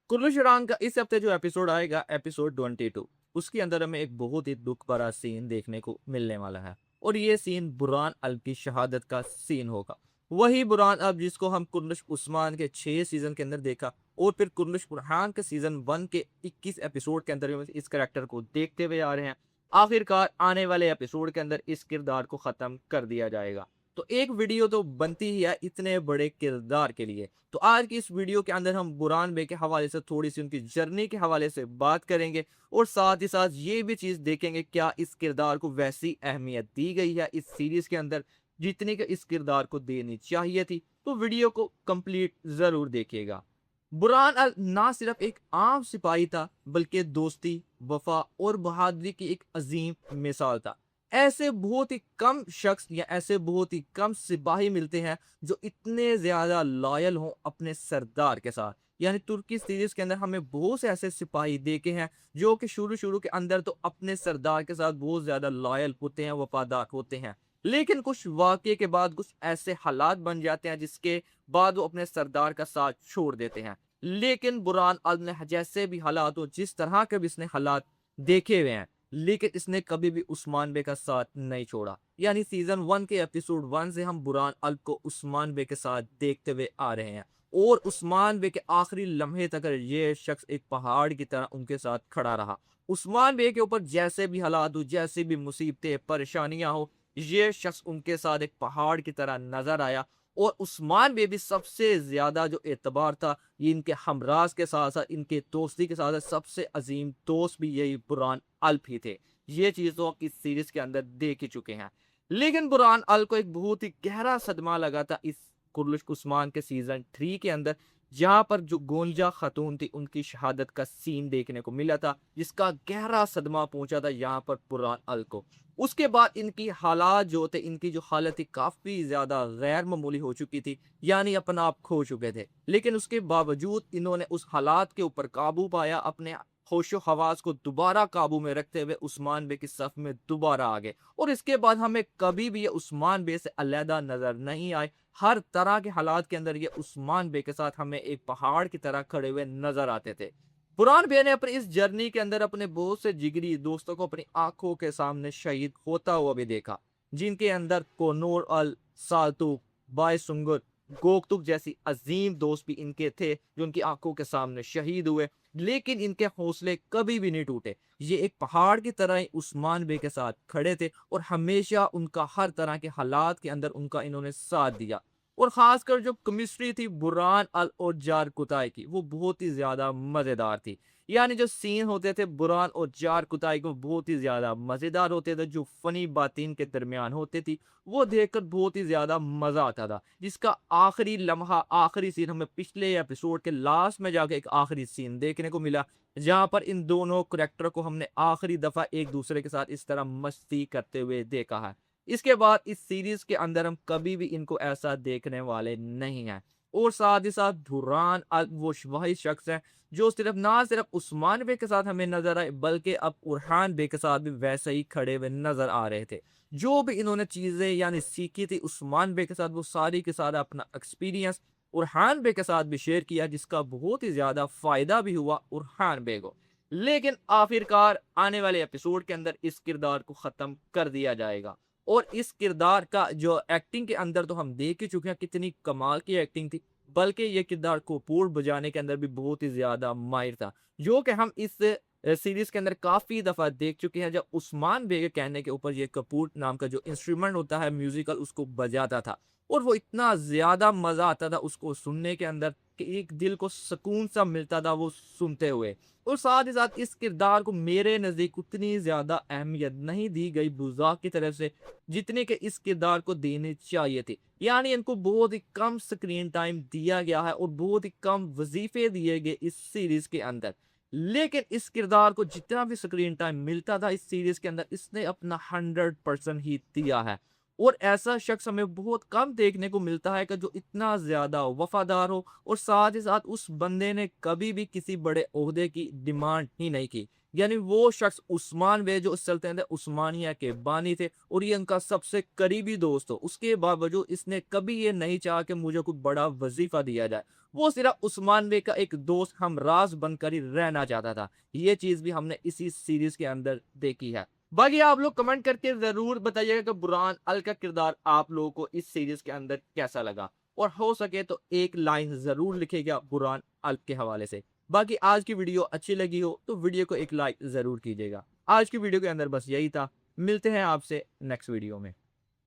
कुर्रश Iran का इस हफ्ते जो एपिसोड आएगा, एपिसोड 22, उसके अंदर हमें एक बहुत ही दुख भरा सीन देखने को मिलने वाला है। और ये सीन बुरहान अल्ब की शहादत का सीन होगा। वही बुरहान अल्ब जिसको हम कुर्रश उस्मान के 6 सीजन के अंदर देखा, और फिर कुर्रश बुरहान के सीजन 1 के 21 एपिसोड के अंदर भी हम इस करेक्टर को देखते हुए आ रहे हैं। आखिरकार आने वाले एपिसोड के अंदर इस किरदार को खत्म कर दिया जाएगा। तो एक वीडियो तो बनती ही है इतने बड़े किरदार के लिए। तो आज की इस वीडियो के अंदर हम बुरहान बे के हवाले से थोड़ी सी उनकी जर्नी के हवाले से बात करेंगे, और साथ ही साथ ये भी चीज़ देखेंगे क्या इस किरदार को वैसी अहमियत दी गई है इस सीरीज़ के अंदर जितनी कि इस किरदार को देनी चाहिए थी। तो वीडियो को कंप्लीट ज़रूर देखिएगा। बुरहान अल ना सिर्फ एक आम सिपाही था, बल्कि दोस्ती, वफा और बहादुरी की एक अजीम मिसाल था। ऐसे बहुत ही कम शख्स या ऐसे बहुत ही कम सिपाही मिलते हैं जो इतने ज़्यादा लॉयल हों अपने सरदार के साथ। यानी तुर्की सीरीज़ के अंदर हमें बहुत से ऐसे सिपाही देखे हैं जो कि शुरू शुरू के अंदर तो अपने सरदार के साथ बहुत ज़्यादा लॉयल होते हैं, वफादार होते हैं। लेकिन कुछ वाक़ये के बाद कुछ ऐसे हालात बन जाते हैं जिसके बाद वो अपने सरदार का साथ छोड़ देते हैं। लेकिन बुरहान अल ने जैसे भी हालात हो, जिस तरह के भी इसने हालात देखे हुए हैं, लेकिन इसने कभी भी उस्मान बे का साथ नहीं छोड़ा। यानी सीजन 1 के एपिसोड 1 से हम बुरहान अल्ब को उस्मान बे के साथ देखते हुए आ रहे हैं, और उस्मान बे के आखिरी लम्हे तक ये शख्स एक पहाड़ की तरह उनके साथ खड़ा रहा। उस्मान बे के ऊपर जैसे भी हालात हो, जैसी भी मुसीबतें परेशानियां हो, ये शख्स उनके साथ एक पहाड़ की तरह नजर आया। और उस्मान बे भी सबसे ज्यादा जो एतबार था, ये इनके हमराज के साथ साथ इनके दोस्ती के साथ साथ सबसे अजीम दोस्त भी यही बुरहान अल्ब ही थे। ये चीज तो आप इस सीरीज के अंदर देख ही चुके हैं। लेकिन बुरहान अल्ब को एक बहुत ही गहरा सदमा लगा था इस कुर्रश उस्मान के सीजन 3 के अंदर, जहां पर जो गोंजा खातून थी उनकी शहादत का सीन देखने को मिला था, जिसका गहरा सदमा पहुंचा था यहाँ पर बुरहान अल्ब को। उसके बाद इनकी हालात जो थे, इनकी जो हालत थी काफ़ी ज़्यादा गैर मामूली हो चुकी थी, यानी अपना आप खो चुके थे। लेकिन उसके बावजूद इन्होंने उस हालात के ऊपर काबू पाया, अपने होशो हवास को दोबारा काबू में रखते हुए उस्मान बे की सफ में दोबारा आ गए। और इसके बाद हमें कभी भी ये उस्मान बे से अलहदा नज़र नहीं आए। हर तरह के हालात के अंदर ये उस्मान बे के साथ हमें एक पहाड़ की तरह खड़े हुए नजर आते थे। बुरहान बे ने अपनी इस जर्नी के अंदर अपने बहुत से जिगरी दोस्तों को अपनी आंखों के सामने शहीद होता हुआ भी देखा, जिनके अंदर कोनूर अल साल्तुक, बायसुंगुर, गोकतुक जैसी अजीम दोस्त भी इनके थे जो उनकी आंखों के सामने शहीद हुए। लेकिन इनके हौसले कभी भी नहीं टूटे। ये एक पहाड़ की तरह ही उस्मान बे के साथ खड़े थे, और हमेशा उनका हर तरह के हालात के अंदर उनका इन्होंने साथ दिया। और खासकर जो केमिस्ट्री थी बुरहान अल और जार कुताई की, वो बहुत ही ज्यादा मजेदार थी। यानी जो सीन होते थे बुरहान और जार कुताई को बहुत ही ज्यादा मजेदार होते थे, जो फनी बातें इनके दरमियान होती थी, वो देखकर बहुत ही ज्यादा मजा आता था। जिसका आखिरी लम्हा, आखिरी सीन हमें पिछले एपिसोड के लास्ट में जाके एक आखिरी सीन देखने को मिला, जहां पर इन दोनों करेक्टर को हमने आखिरी दफा एक दूसरे के साथ इस तरह मस्ती करते हुए देखा है। इसके बाद इस सीरीज के अंदर हम कभी भी इनको ऐसा देखने वाले नहीं हैं। और साथ ही साथ बुरहान अल वो वही शख्स है जो सिर्फ ना सिर्फ उस्मान बे के साथ हमें नजर आए, बल्कि अब उरहान बे के साथ भी वैसे ही खड़े हुए नजर आ रहे थे। जो भी इन्होंने चीजें यानी सीखी थी उस्मान बे के साथ, वो सारी के सारा अपना एक्सपीरियंस उरहान बे के साथ भी शेयर किया, जिसका बहुत ही ज्यादा फायदा भी हुआ उरहान बे को। लेकिन आखिरकार आने वाले एपिसोड के अंदर इस किरदार को खत्म कर दिया जाएगा। और इस किरदार का जो एक्टिंग के अंदर तो हम देख ही चुके हैं कितनी कमाल की एक्टिंग थी, बल्कि ये किरदार कपूर बजाने के अंदर भी बहुत ही ज्यादा माहिर था, जो कि हम इस सीरीज के अंदर काफी दफा देख चुके हैं। जब उस्मान बे के कहने के ऊपर ये कपूर नाम का जो इंस्ट्रूमेंट होता है म्यूजिकल, उसको बजाता था, और वो इतना ज्यादा मजा आता था उसको सुनने के अंदर कि एक दिल को सुकून सा मिलता था वो सुनते हुए। और साथ ही साथ इस किरदार को मेरे नज़दीक उतनी ज़्यादा अहमियत नहीं दी गई बुज़ाक की तरफ से, जितने के इस किरदार को देनी चाहिए थी। यानी इनको बहुत ही कम स्क्रीन टाइम दिया गया है और बहुत ही कम वजीफे दिए गए इस सीरीज़ के अंदर। लेकिन इस किरदार को जितना भी स्क्रीन टाइम मिलता था इस सीरीज़ के अंदर, इसने अपना 100% ही दिया है। और ऐसा शख्स हमें बहुत कम देखने को मिलता है कि जो इतना ज़्यादा वफादार हो, और साथ ही साथ उस बंदे ने कभी भी किसी बड़े ओहदे की डिमांड ही नहीं की। यानी वो शख्स उस्मान बे जो सल्तनत उस्मानिया के बानी थे और ये उनका सबसे करीबी दोस्त हो, उसके बावजूद इसने कभी ये नहीं चाहा कि मुझे कोई बड़ा वजीफा दिया जाए। वो सिर्फ उस्मान बे का एक दोस्त हमराज बनकर ही रहना चाहता था। ये चीज भी हमने इसी सीरीज के अंदर देखी है। बाकी आप लोग कमेंट करके जरूर बताइएगा कि बुरहान अल का किरदार आप लोगों को इस सीरीज के अंदर कैसा लगा, और हो सके तो एक लाइन जरूर लिखेगा बुरहान अल के हवाले से। बाकी आज की वीडियो अच्छी लगी हो तो वीडियो को एक लाइक जरूर कीजिएगा। आज की वीडियो के अंदर बस यही था। मिलते हैं आपसे नेक्स्ट वीडियो में।